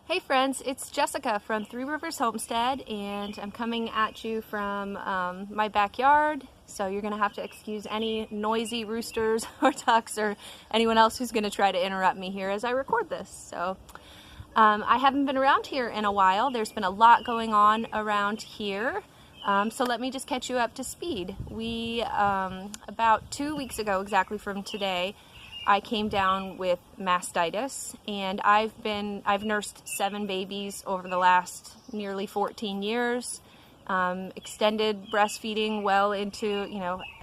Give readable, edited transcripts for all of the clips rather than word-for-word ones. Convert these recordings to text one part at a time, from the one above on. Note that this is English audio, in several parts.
Hey friends, it's Jessica from Three Rivers Homestead, and I'm coming at you from my backyard, so you're going to have to excuse any noisy roosters or ducks or anyone else who's going to try to interrupt me here as I record this. So I haven't been around here in a while. There's been a lot going on around here, so let me just catch you up to speed. We, about 2 weeks ago exactly from today, I came down with mastitis, and I've nursed 7 babies over the last nearly 14 years, extended breastfeeding well into,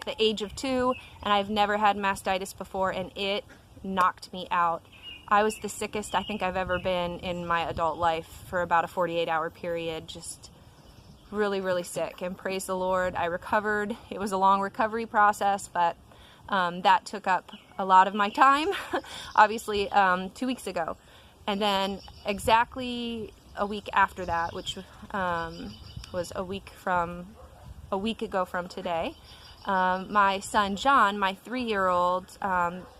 the age of 2, and I've never had mastitis before, and it knocked me out. I was the sickest I think I've ever been in my adult life for about a 48-hour period, just really, really sick, and praise the Lord, I recovered. It was a long recovery process, but that took up a lot of my time, obviously 2 weeks ago. And then exactly a week after that, which was a week ago from today, my son John, my 3-year-old,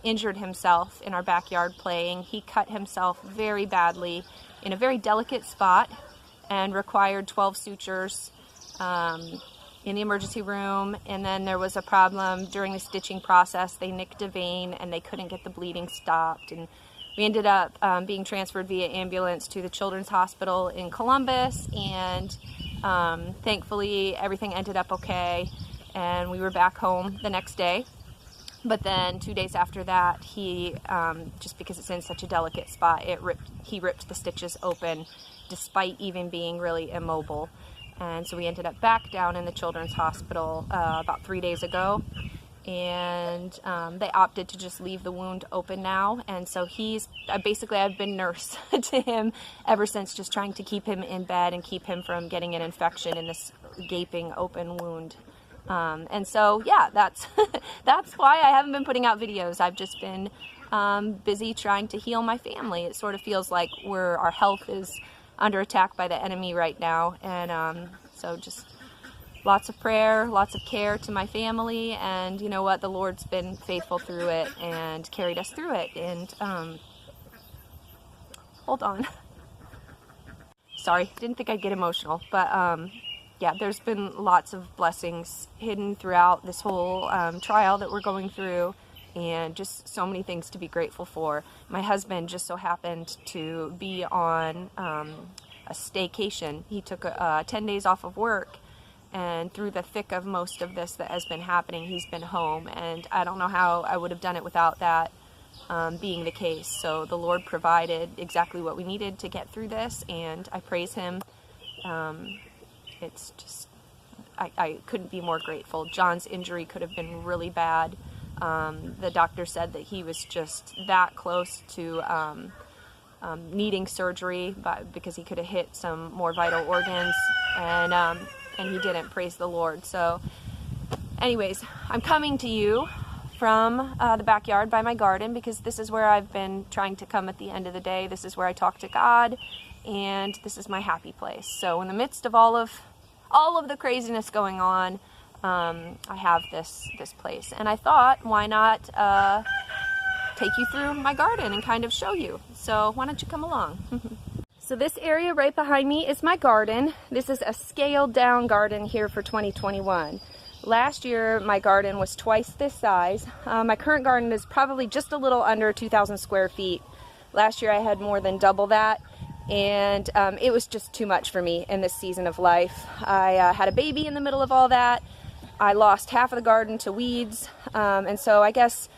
injured himself in our backyard playing. He cut himself very badly in a very delicate spot and required 12 sutures in the emergency room, and then there was a problem during the stitching process. They nicked a vein and they couldn't get the bleeding stopped, and we ended up being transferred via ambulance to the Children's Hospital in Columbus, and thankfully everything ended up okay, and we were back home the next day. But then 2 days after that, he just because it's in such a delicate spot, he ripped the stitches open despite even being really immobile. And so we ended up back down in the Children's Hospital about 3 days ago, and they opted to just leave the wound open now. And so I've been nurse to him ever since, just trying to keep him in bed and keep him from getting an infection in this gaping open wound. And so yeah, that's why I haven't been putting out videos. I've just been busy trying to heal my family. It sort of feels like our health is under attack by the enemy right now, and so just lots of prayer, lots of care to my family, and you know what, the Lord's been faithful through it and carried us through it. And hold on, sorry, didn't think I'd get emotional, but yeah, there's been lots of blessings hidden throughout this whole trial that we're going through, and just so many things to be grateful for. My husband just so happened to be on a staycation. He took 10 days off of work, and through the thick of most of this that has been happening, he's been home, and I don't know how I would have done it without that being the case. So the Lord provided exactly what we needed to get through this, and I praise Him. It's just, I couldn't be more grateful. John's injury could have been really bad. The doctor said that he was just that close to needing surgery, because he could have hit some more vital organs, and he didn't, praise the Lord. So anyways, I'm coming to you from the backyard by my garden, because this is where I've been trying to come at the end of the day. This is where I talk to God, and this is my happy place. So in the midst of all of the craziness going on, I have this place, and I thought, why not take you through my garden and kind of show you. So why don't you come along? So this area right behind me is my garden. This is a scaled down garden here for 2021. Last year my garden was twice this size. My current garden is probably just a little under 2,000 square feet. Last year I had more than double that, and it was just too much for me in this season of life. I had a baby in the middle of all that. I lost half of the garden to weeds, and so I guess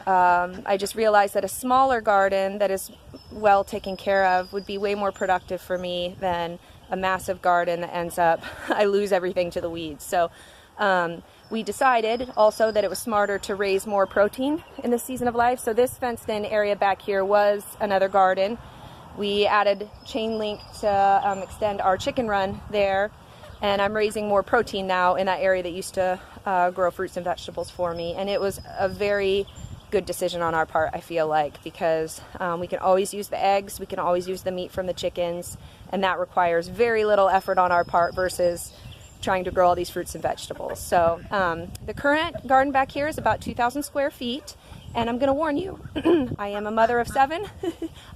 I just realized that a smaller garden that is well taken care of would be way more productive for me than a massive garden that ends up, I lose everything to the weeds. So we decided also that it was smarter to raise more protein in this season of life. So this fenced in area back here was another garden. We added chain link to extend our chicken run there, and I'm raising more protein now in that area that used to grow fruits and vegetables for me. And it was a very good decision on our part, I feel like, because we can always use the eggs, we can always use the meat from the chickens, and that requires very little effort on our part versus trying to grow all these fruits and vegetables. So the current garden back here is about 2,000 square feet, And I'm gonna warn you, I am a mother of 7.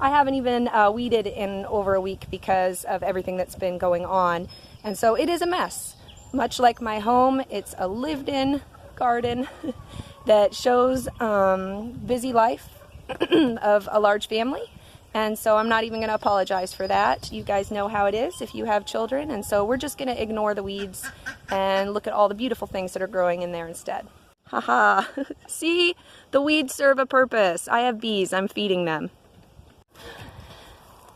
I haven't even weeded in over a week because of everything that's been going on. And so it is a mess. Much like my home, it's a lived-in garden that shows busy life of a large family. And so I'm not even going to apologize for that. You guys know how it is if you have children. And so we're just going to ignore the weeds and look at all the beautiful things that are growing in there instead. Haha. See, the weeds serve a purpose. I have bees. I'm feeding them.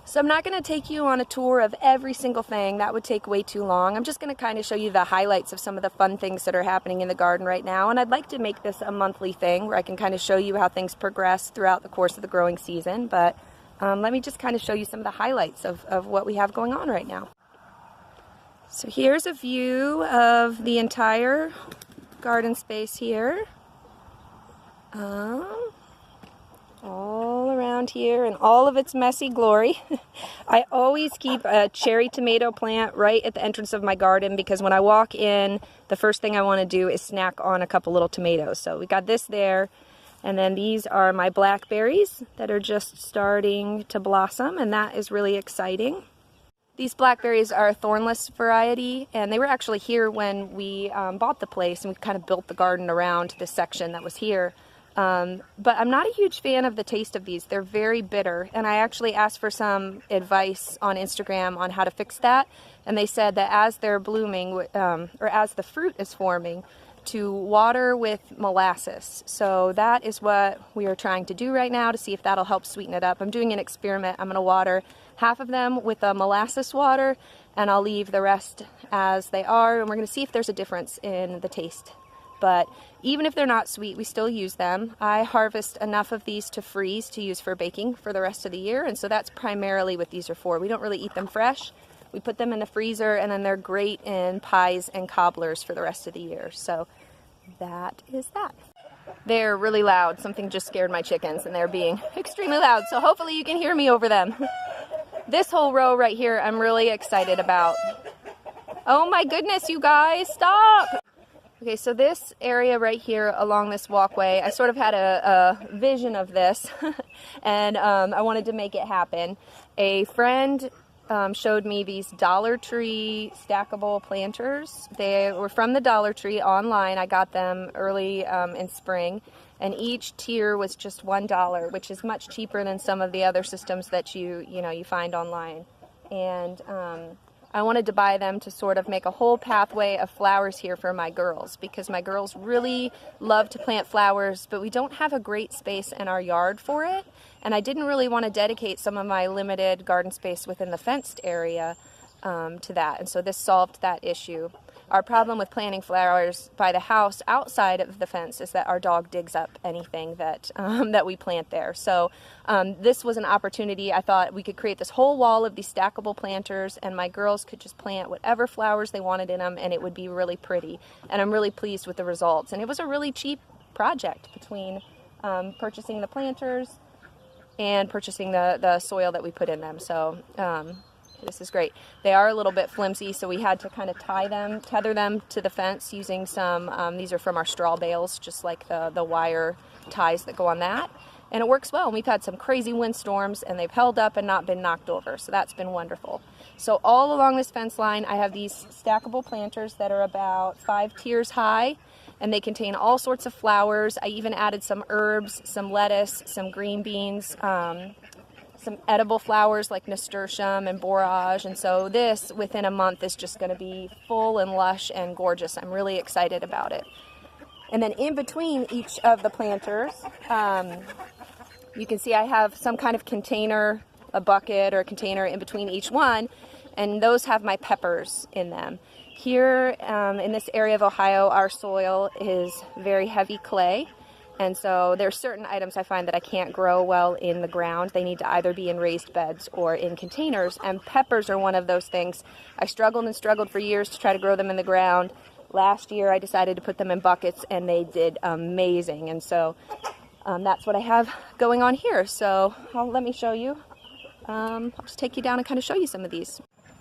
So I'm not going to take you on a tour of every single thing. That would take way too long. I'm just going to kind of show you the highlights of some of the fun things that are happening in the garden right now. And I'd like to make this a monthly thing where I can kind of show you how things progress throughout the course of the growing season. But let me just kind of show you some of the highlights of what we have going on right now. So here's a view of the entire garden space here. All around here in all of its messy glory. I always keep a cherry tomato plant right at the entrance of my garden because when I walk in, the first thing I want to do is snack on a couple little tomatoes. So we got this there. And then these are my blackberries that are just starting to blossom, and that is really exciting. These blackberries are a thornless variety, and they were actually here when we bought the place, and we kind of built the garden around this section that was here. But I'm not a huge fan of the taste of these. They're very bitter, and I actually asked for some advice on Instagram on how to fix that, and they said that as they're blooming, or as the fruit is forming, to water with molasses. So that is what we are trying to do right now to see if that'll help sweeten it up. I'm doing an experiment. I'm going to water half of them with a molasses water, and I'll leave the rest as they are, and we're going to see if there's a difference in the taste. But even if they're not sweet, we still use them. I harvest enough of these to freeze to use for baking for the rest of the year, and so that's primarily what these are for. We don't really eat them fresh. We put them in the freezer, and then they're great in pies and cobblers for the rest of the year. So that is that. They're really loud. Something just scared my chickens, and they're being extremely loud. So hopefully you can hear me over them. This whole row right here, I'm really excited about. Oh my goodness, you guys, stop! Okay, so this area right here along this walkway, I sort of had a vision of this, and I wanted to make it happen. A friend showed me these Dollar Tree stackable planters. They were from the Dollar Tree online. I got them early in spring, and each tier was just $1, which is much cheaper than some of the other systems that you find online. And I wanted to buy them to sort of make a whole pathway of flowers here for my girls, because my girls really love to plant flowers, but we don't have a great space in our yard for it. And I didn't really want to dedicate some of my limited garden space within the fenced area to that. And so this solved that issue. Our problem with planting flowers by the house outside of the fence is that our dog digs up anything that that we plant there. So this was an opportunity. I thought we could create this whole wall of these stackable planters, and my girls could just plant whatever flowers they wanted in them, and it would be really pretty. And I'm really pleased with the results. And it was a really cheap project between purchasing the planters and purchasing the soil that we put in them. So this is great. They are a little bit flimsy, so we had to kind of tether them to the fence using some, these are from our straw bales, just like the wire ties that go on that. And it works well. And we've had some crazy windstorms, and they've held up and not been knocked over, so that's been wonderful. So all along this fence line, I have these stackable planters that are about 5 tiers high, and they contain all sorts of flowers. I even added some herbs, some lettuce, some green beans, some edible flowers like nasturtium and borage. And so this, within a month, is just going to be full and lush and gorgeous. I'm really excited about it. And then in between each of the planters, you can see I have some kind of container, a bucket or a container in between each one, and those have my peppers in them. Here in this area of Ohio, our soil is very heavy clay. And so there are certain items I find that I can't grow well in the ground. They need to either be in raised beds or in containers, and peppers are one of those things. I struggled and struggled for years to try to grow them in the ground. Last year I decided to put them in buckets, and they did amazing. And so that's what I have going on here. So let me show you. I'll just take you down and kind of show you some of these.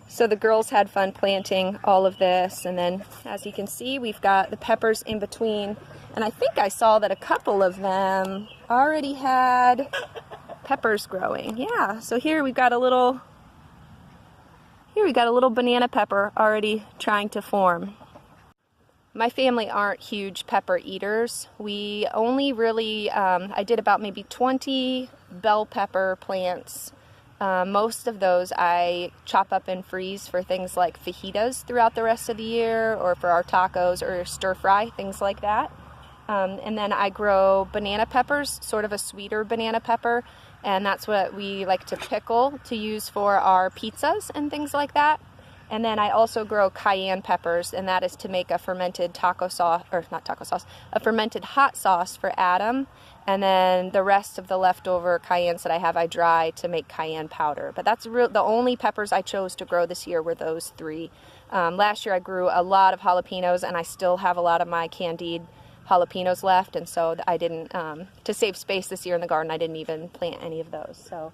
So the girls had fun planting all of this, and then as you can see, we've got the peppers in between, and I think I saw that a couple of them already had peppers growing. Yeah, so here we've got a little banana pepper already trying to form. My family aren't huge pepper eaters. We only really, I did about maybe 20 bell pepper plants. Most of those I chop up and freeze for things like fajitas throughout the rest of the year, or for our tacos or stir fry, things like that. And then I grow banana peppers, sort of a sweeter banana pepper, and that's what we like to pickle to use for our pizzas and things like that. And then I also grow cayenne peppers, and that is to make a fermented taco sauce, or not taco sauce, a fermented hot sauce for Adam. And then the rest of the leftover cayennes that I have, I dry to make cayenne powder. But that's the only peppers I chose to grow this year were those three. Last year I grew a lot of jalapenos, and I still have a lot of my candied jalapenos left. And so I didn't, to save space this year in the garden, I didn't even plant any of those. So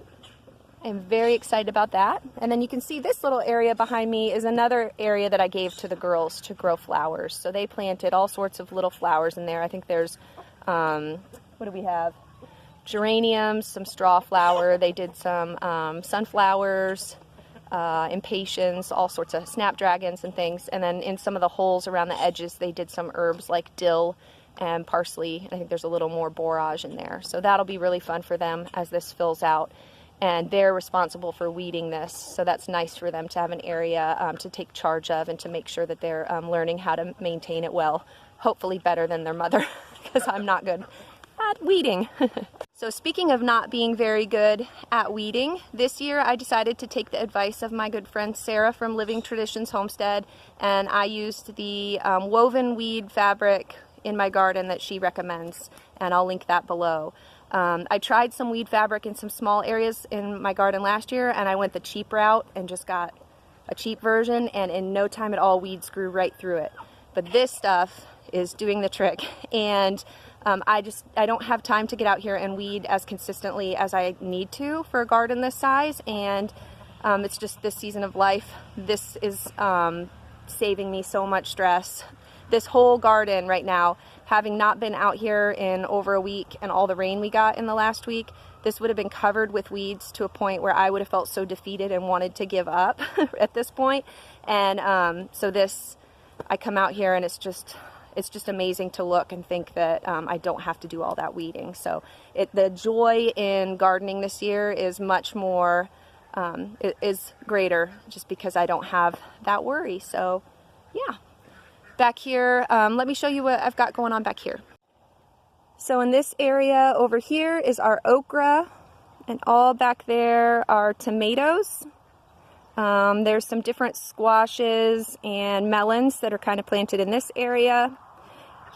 I'm very excited about that. And then you can see this little area behind me is another area that I gave to the girls to grow flowers. So they planted all sorts of little flowers in there. I think there's, what do we have? Geraniums, some straw flower. They did some sunflowers, impatiens, all sorts of snapdragons and things. And then in some of the holes around the edges, they did some herbs like dill and parsley. I think there's a little more borage in there. So that'll be really fun for them as this fills out. And they're responsible for weeding this, so that's nice for them to have an area to take charge of and to make sure that they're learning how to maintain it well, hopefully better than their mother, because I'm not good at weeding. So speaking of not being very good at weeding, this year I decided to take the advice of my good friend Sarah from Living Traditions Homestead, and I used the woven weed fabric in my garden that she recommends, and I'll link that below. I tried some weed fabric in some small areas in my garden last year, and I went the cheap route and just got a cheap version, and in no time at all weeds grew right through it. But this stuff is doing the trick, and I don't have time to get out here and weed as consistently as I need to for a garden this size, and it's just this season of life. This is saving me so much stress. This whole garden right now, having not been out here in over a week and all the rain we got in the last week, this would have been covered with weeds to a point where I would have felt so defeated and wanted to give up at this point. And so I come out here and it's just amazing to look and think that I don't have to do all that weeding. So the joy in gardening this year is much more, is greater just because I don't have that worry. So yeah. Back here, let me show you what I've got going on back here. So in this area over here is our okra, and all back there are tomatoes. There's some different squashes and melons that are kind of planted in this area.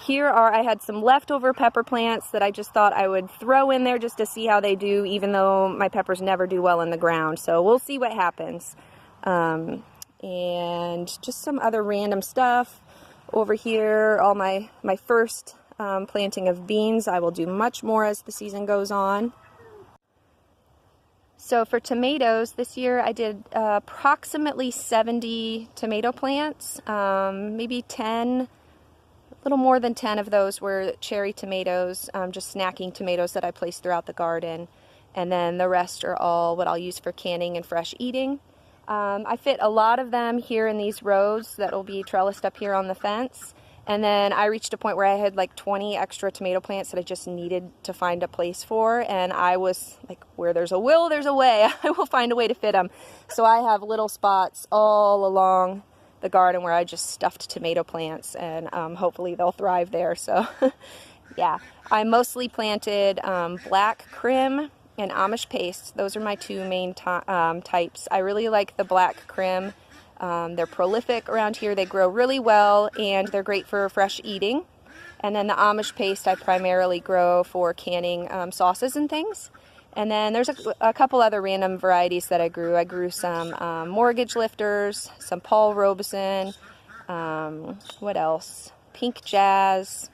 I had some leftover pepper plants that I just thought I would throw in there just to see how they do, even though my peppers never do well in the ground. So we'll see what happens. And just some other random stuff. Over here, all my first planting of beans. I will do much more as the season goes on. So for tomatoes, this year I did approximately 70 tomato plants. Maybe 10, a little more than 10 of those were cherry tomatoes, just snacking tomatoes that I placed throughout the garden. And then the rest are all what I'll use for canning and fresh eating. I fit a lot of them here in these rows that will be trellised up here on the fence. And then I reached a point where I had like 20 extra tomato plants that I just needed to find a place for. And I was like, where there's a will, there's a way. I will find a way to fit them. So I have little spots all along the garden where I just stuffed tomato plants, and hopefully they'll thrive there. So yeah, I mostly planted black crim and Amish paste. Those are my two main types. I really like the black crim. They're prolific around here. They grow really well, and they're great for fresh eating. And then the Amish paste I primarily grow for canning sauces and things. And then there's a couple other random varieties that I grew. I grew some mortgage lifters, some Paul Robeson, what else? Pink Jazz,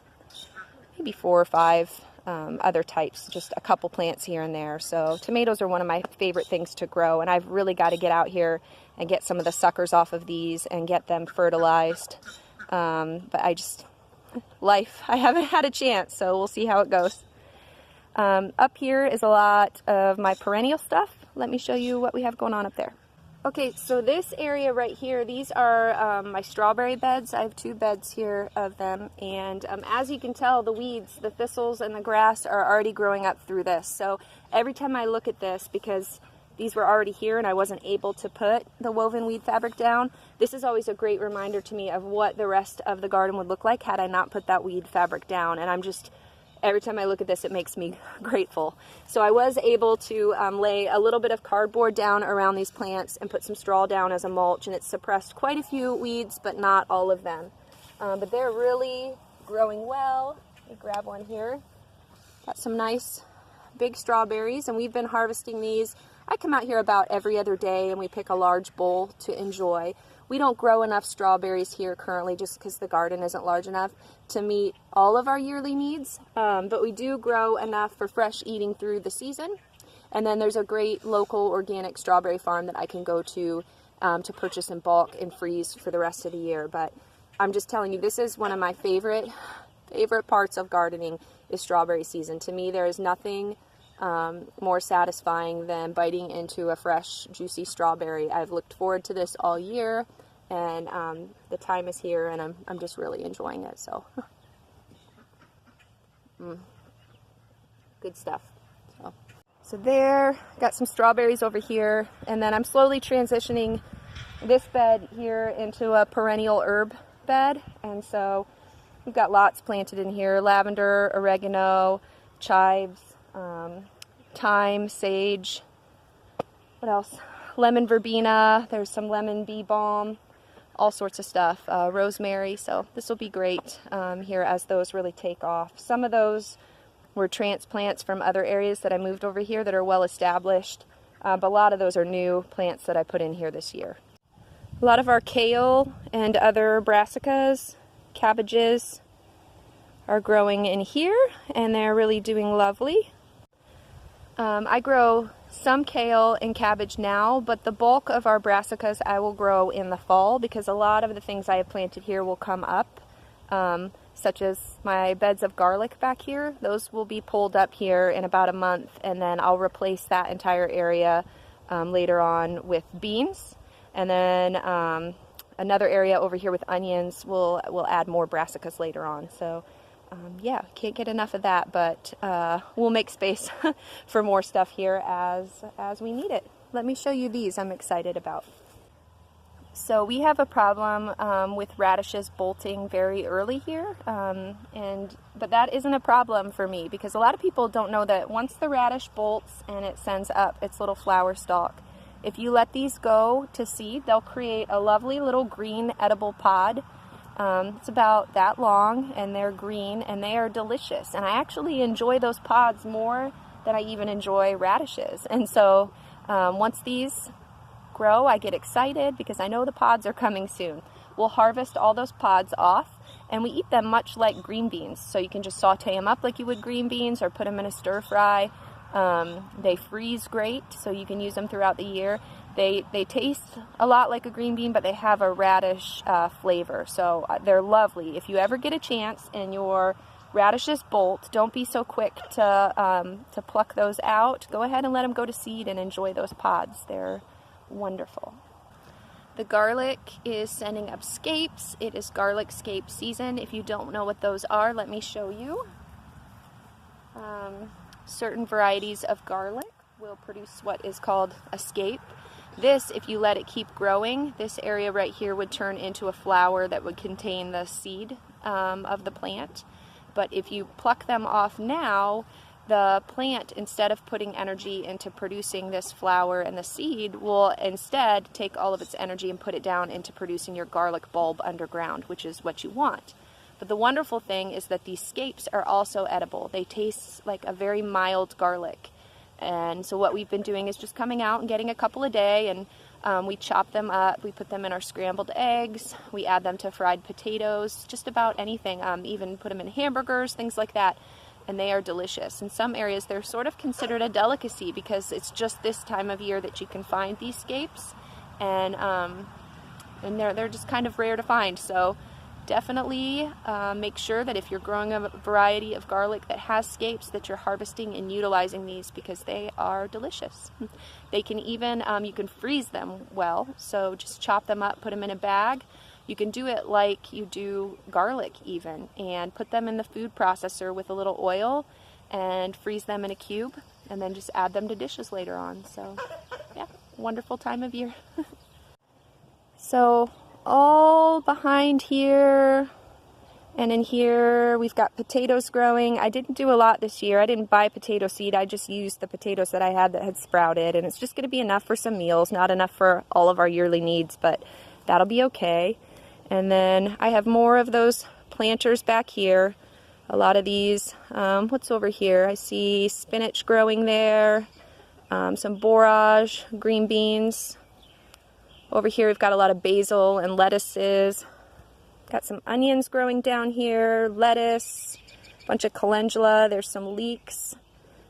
maybe 4 or 5 other types, just a couple plants here and there. So tomatoes are one of my favorite things to grow, and I've really got to get out here and get some of the suckers off of these and get them fertilized. But I haven't had a chance, so we'll see how it goes. Up here is a lot of my perennial stuff. Let me show you what we have going on up there. Okay, so this area right here, these are my strawberry beds. I have 2 beds here of them, and as you can tell, the weeds, the thistles and the grass are already growing up through this. So every time I look at this, because these were already here and I wasn't able to put the woven weed fabric down, this is always a great reminder to me of what the rest of the garden would look like had I not put that weed fabric down. And every time I look at this, it makes me grateful. So I was able to lay a little bit of cardboard down around these plants and put some straw down as a mulch, and it suppressed quite a few weeds, but not all of them. But they're really growing well. Let me grab one here. Got some nice big strawberries, and we've been harvesting these. I come out here about every other day, and we pick a large bowl to enjoy. We don't grow enough strawberries here currently just because the garden isn't large enough to meet all of our yearly needs, but we do grow enough for fresh eating through the season. And then there's a great local organic strawberry farm that I can go to purchase in bulk and freeze for the rest of the year. But I'm just telling you, this is one of my favorite parts of gardening is strawberry season. To me, there is nothing more satisfying than biting into a fresh, juicy strawberry. I've looked forward to this all year, and the time is here, and I'm just really enjoying it. So, good stuff. So there, got some strawberries over here, and then I'm slowly transitioning this bed here into a perennial herb bed, and so we've got lots planted in here: lavender, oregano, chives, thyme, sage, what else? Lemon verbena, there's some lemon bee balm, all sorts of stuff, rosemary. So this will be great here as those really take off. Some of those were transplants from other areas that I moved over here that are well established, but a lot of those are new plants that I put in here this year. A lot of our kale and other brassicas, cabbages are growing in here, and they're really doing lovely. I grow some kale and cabbage now, but the bulk of our brassicas I will grow in the fall because a lot of the things I have planted here will come up, such as my beds of garlic back here. Those will be pulled up here in about a month, and then I'll replace that entire area later on with beans. And then another area over here with onions, we'll add more brassicas later on. So yeah, can't get enough of that, but we'll make space for more stuff here as we need it. Let me show you these I'm excited about. So we have a problem with radishes bolting very early here, but that isn't a problem for me because a lot of people don't know that once the radish bolts and it sends up its little flower stalk, if you let these go to seed, they'll create a lovely little green edible pod. It's about that long, and they're green, and they are delicious. And I actually enjoy those pods more than I even enjoy radishes. And so once these grow, I get excited because I know the pods are coming soon. We'll harvest all those pods off, and we eat them much like green beans. So you can just saute them up like you would green beans or put them in a stir fry. They freeze great, so you can use them throughout the year. They taste a lot like a green bean, but they have a radish flavor, so they're lovely. If you ever get a chance and your radishes bolt, don't be so quick to pluck those out. Go ahead and let them go to seed and enjoy those pods. They're wonderful. The garlic is sending up scapes. It is garlic scape season. If you don't know what those are, let me show you. Certain varieties of garlic will produce what is called a scape. This, if you let it keep growing, this area right here would turn into a flower that would contain the seed of the plant. But if you pluck them off now, the plant, instead of putting energy into producing this flower and the seed, will instead take all of its energy and put it down into producing your garlic bulb underground, which is what you want. But the wonderful thing is that these scapes are also edible. They taste like a very mild garlic. And so what we've been doing is just coming out and getting a couple a day, and we chop them up, we put them in our scrambled eggs, we add them to fried potatoes, just about anything, even put them in hamburgers, things like that. and they are delicious. In some areas they're sort of considered a delicacy because it's just this time of year that you can find these scapes, and they're just kind of rare to find. So definitely make sure that if you're growing a variety of garlic that has scapes, that you're harvesting and utilizing these, because they are delicious. They can even, you can freeze them well, so just chop them up, put them in a bag. You can do it like you do garlic even, and put them in the food processor with a little oil and freeze them in a cube, and then just add them to dishes later on. So yeah, wonderful time of year. So all behind here and in here we've got potatoes growing. I didn't do a lot this year. I didn't buy potato seed. I just used the potatoes that I had that had sprouted, and it's just going to be enough for some meals, not enough for all of our yearly needs, but that'll be okay. And then I have more of those planters back here. A lot of these, what's over here? I see spinach growing there, some borage, green beans. Over here we've got a lot of basil and lettuces. Got some onions growing down here, lettuce, a bunch of calendula, there's some leeks,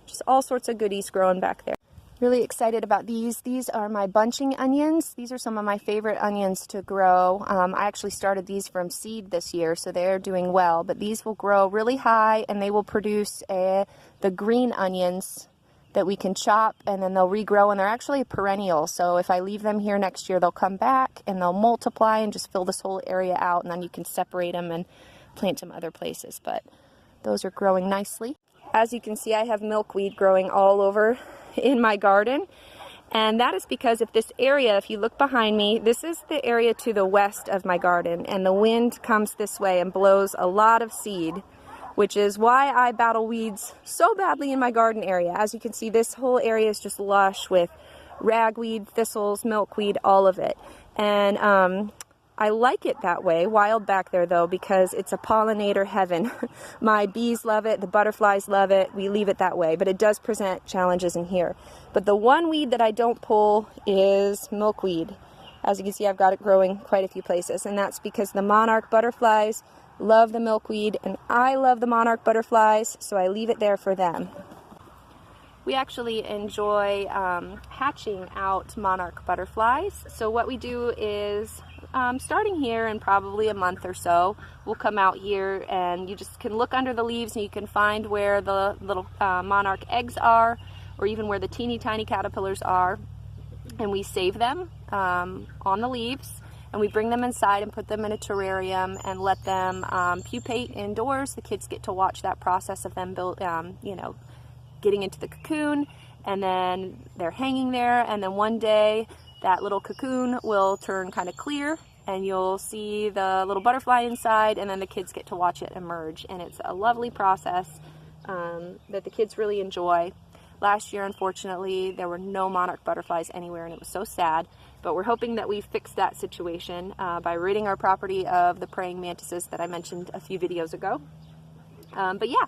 just all sorts of goodies growing back there. Really excited about these. These are my bunching onions. These are some of my favorite onions to grow. I actually started these from seed this year, so they're doing well, but these will grow really high and they will produce the green onions that we can chop, and then they'll regrow, and they're actually perennial. So if I leave them here next year, they'll come back and they'll multiply and just fill this whole area out, and then you can separate them and plant them other places. But those are growing nicely. As you can see, I have milkweed growing all over in my garden, and that is because if this area, if you look behind me, this is the area to the west of my garden, and the wind comes this way and blows a lot of seed, which is why I battle weeds so badly in my garden area. As you can see, this whole area is just lush with ragweed, thistles, milkweed, all of it. And I like it that way, wild back there though, because it's a pollinator heaven. My bees love it, the butterflies love it, we leave it that way, but it does present challenges in here. But the one weed that I don't pull is milkweed. As you can see, I've got it growing quite a few places, and that's because the Monarch Butterflies love the milkweed, and I love the Monarch Butterflies, so I leave it there for them. We actually enjoy hatching out Monarch Butterflies. So what we do is, starting here in probably a month or so, we'll come out here and you just can look under the leaves and you can find where the little Monarch eggs are, or even where the teeny tiny caterpillars are, and we save them on the leaves. And we bring them inside and put them in a terrarium and let them pupate indoors. The kids get to watch that process of them getting into the cocoon, and then they're hanging there, and then one day that little cocoon will turn kind of clear and you'll see the little butterfly inside, and then the kids get to watch it emerge. And it's a lovely process that the kids really enjoy. Last year, unfortunately, there were no monarch butterflies anywhere, and it was so sad. But we're hoping that we've fixed that situation by ridding our property of the praying mantises that I mentioned a few videos ago. But yeah,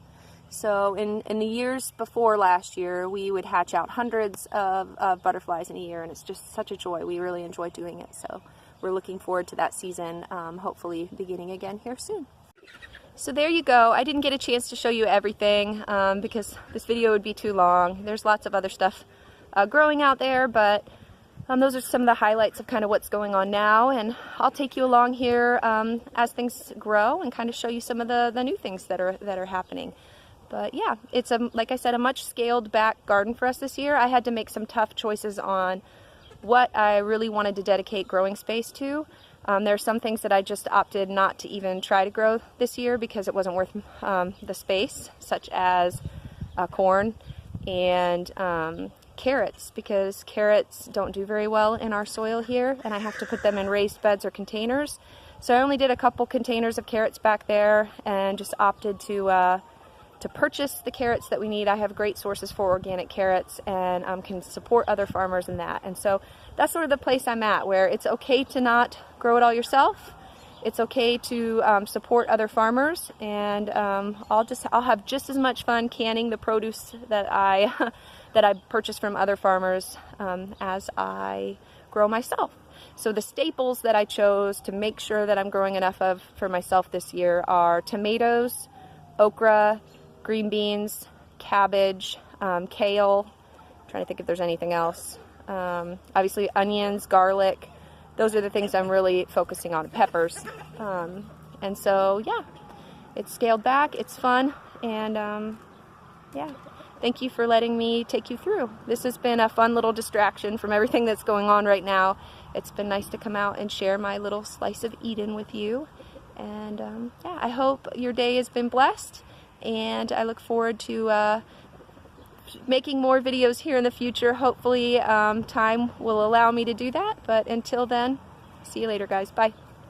so in the years before last year, we would hatch out hundreds of butterflies in a year, and it's just such a joy. We really enjoy doing it. So we're looking forward to that season, hopefully beginning again here soon. So there you go. I didn't get a chance to show you everything because this video would be too long. There's lots of other stuff growing out there, but those are some of the highlights of kind of what's going on now, and I'll take you along here as things grow and kind of show you some of the new things that are happening. But yeah, it's like I said, a much scaled back garden for us this year. I had to make some tough choices on what I really wanted to dedicate growing space to. There are some things that I just opted not to even try to grow this year because it wasn't worth the space, such as corn and carrots, because carrots don't do very well in our soil here, and I have to put them in raised beds or containers. So I only did a couple containers of carrots back there and just opted to purchase the carrots that we need. I have great sources for organic carrots and can support other farmers in that. And so that's sort of the place I'm at, where it's okay to not grow it all yourself. It's okay to support other farmers, and I'll have just as much fun canning the produce that I purchase from other farmers as I grow myself. So the staples that I chose to make sure that I'm growing enough of for myself this year are tomatoes, okra, green beans, cabbage, kale. I'm trying to think if there's anything else. Obviously onions, garlic. Those are the things I'm really focusing on. Peppers. And so yeah, it's scaled back. It's fun, and yeah. Thank you for letting me take you through. This has been a fun little distraction from everything that's going on right now. It's been nice to come out and share my little slice of Eden with you. And yeah, I hope your day has been blessed, and I look forward to making more videos here in the future. Hopefully time will allow me to do that, but until then, see you later guys. Bye.